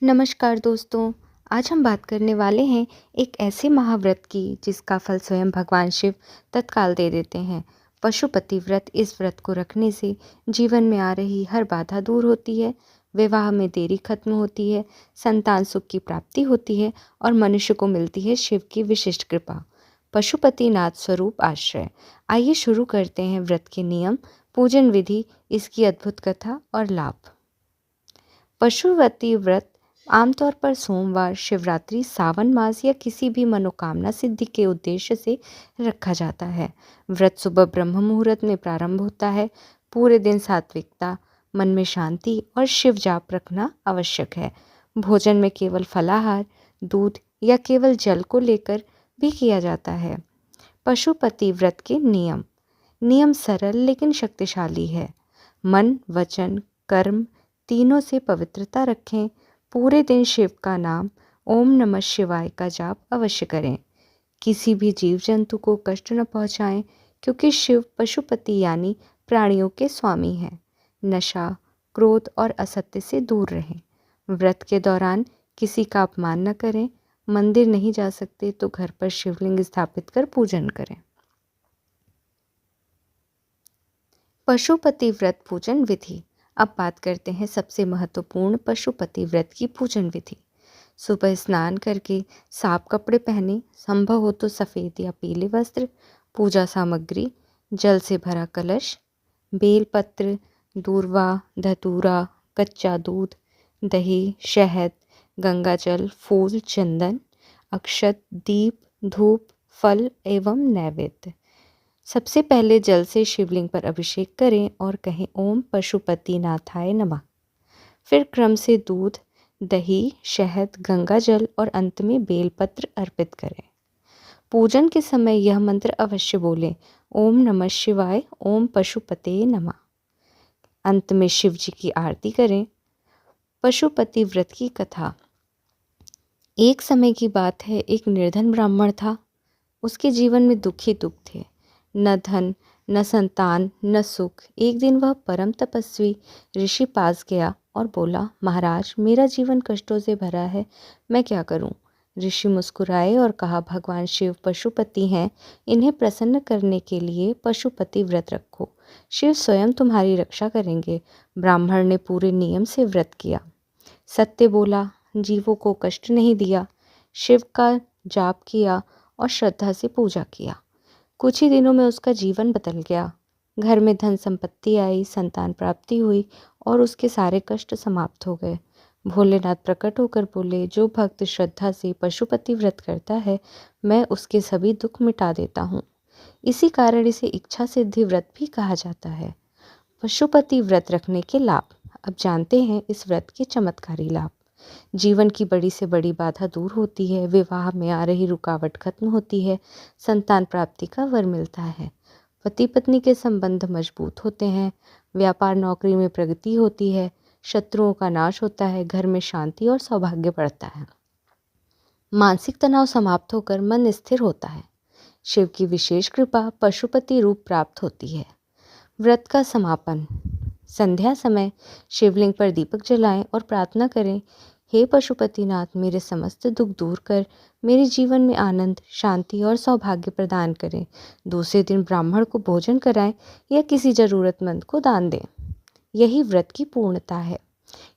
नमस्कार दोस्तों। आज हम बात करने वाले हैं एक ऐसे महाव्रत की जिसका फल स्वयं भगवान शिव तत्काल दे देते हैं। पशुपति व्रत। इस व्रत को रखने से जीवन में आ रही हर बाधा दूर होती है, विवाह में देरी खत्म होती है, संतान सुख की प्राप्ति होती है और मनुष्य को मिलती है शिव की विशिष्ट कृपा। पशुपतिनाथ स्वरूप आश्रय। आइए शुरू करते हैं व्रत के नियम, पूजन विधि, इसकी अद्भुत कथा और लाभ। पशुपति व्रत आमतौर पर सोमवार, शिवरात्रि, सावन मास या किसी भी मनोकामना सिद्धि के उद्देश्य से रखा जाता है। व्रत सुबह ब्रह्म मुहूर्त में प्रारंभ होता है। पूरे दिन सात्विकता, मन में शांति और शिव जाप रखना आवश्यक है। भोजन में केवल फलाहार, दूध या केवल जल को लेकर भी किया जाता है। पशुपति व्रत के नियम। नियम सरल लेकिन शक्तिशाली है। मन, वचन, कर्म तीनों से पवित्रता रखें। पूरे दिन शिव का नाम ओम नमः शिवाय का जाप अवश्य करें। किसी भी जीव जंतु को कष्ट न पहुंचाएं, क्योंकि शिव पशुपति यानी प्राणियों के स्वामी हैं। नशा, क्रोध और असत्य से दूर रहें। व्रत के दौरान किसी का अपमान न करें। मंदिर नहीं जा सकते तो घर पर शिवलिंग स्थापित कर पूजन करें। पशुपति व्रत पूजन विधि। अब बात करते हैं सबसे महत्वपूर्ण पशुपति व्रत की पूजन विधि। सुबह स्नान करके साफ कपड़े पहने, संभव हो तो सफ़ेद या पीले वस्त्र। पूजा सामग्री: जल से भरा कलश, बेलपत्र, दूर्वा, धतूरा, कच्चा दूध, दही, शहद, गंगाजल, फूल, चंदन, अक्षत, दीप, धूप, फल एवं नैवेद्य। सबसे पहले जल से शिवलिंग पर अभिषेक करें और कहें ओम पशुपतिनाथाय नमः। फिर क्रम से दूध, दही, शहद, गंगाजल और अंत में बेलपत्र अर्पित करें। पूजन के समय यह मंत्र अवश्य बोलें, ओम नमः शिवाय, ओम पशुपते नमः। अंत में शिव जी की आरती करें। पशुपति व्रत की कथा। एक समय की बात है, एक निर्धन ब्राह्मण था। उसके जीवन में दुख ही दुख थे। न धन, न संतान, न सुख। एक दिन वह परम तपस्वी ऋषि पास गया और बोला, महाराज, मेरा जीवन कष्टों से भरा है, मैं क्या करूं? ऋषि मुस्कुराए और कहा, भगवान शिव पशुपति हैं, इन्हें प्रसन्न करने के लिए पशुपति व्रत रखो, शिव स्वयं तुम्हारी रक्षा करेंगे। ब्राह्मण ने पूरे नियम से व्रत किया, सत्य बोला, जीवों को कष्ट नहीं दिया, शिव का जाप किया और श्रद्धा से पूजा किया। कुछ ही दिनों में उसका जीवन बदल गया। घर में धन संपत्ति आई, संतान प्राप्ति हुई और उसके सारे कष्ट समाप्त हो गए। भोलेनाथ प्रकट होकर बोले, जो भक्त श्रद्धा से पशुपति व्रत करता है, मैं उसके सभी दुख मिटा देता हूँ। इसी कारण इसे इच्छा सिद्धि व्रत भी कहा जाता है। पशुपति व्रत रखने के लाभ। अब जानते हैं इस व्रत के चमत्कारी लाभ। जीवन की बड़ी से बड़ी बाधा दूर होती है, विवाह में आ रही रुकावट खत्म होती है, संतान प्राप्ति का वर मिलता है, पति पत्नी के संबंध मजबूत होते हैं, व्यापार नौकरी में प्रगति होती है, शत्रुओं का नाश होता है, घर में शांति और सौभाग्य बढ़ता है, मानसिक तनाव समाप्त होकर मन स्थिर होता है, शिव की विशेष कृपा पशुपति रूप प्राप्त होती है। व्रत का समापन। संध्या समय शिवलिंग पर दीपक जलाएं और प्रार्थना करें, हे पशुपतिनाथ, मेरे समस्त दुख दूर कर मेरे जीवन में आनंद, शांति और सौभाग्य प्रदान करें। दूसरे दिन ब्राह्मण को भोजन कराएं या किसी ज़रूरतमंद को दान दें। यही व्रत की पूर्णता है।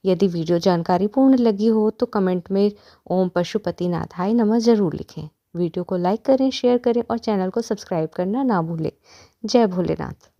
यदि वीडियो जानकारी पूर्ण लगी हो तो कमेंट में ओम पशुपतिनाथाय नमः जरूर लिखें। वीडियो को लाइक करें, शेयर करें और चैनल को सब्सक्राइब करना ना भूलें। जय भोलेनाथ।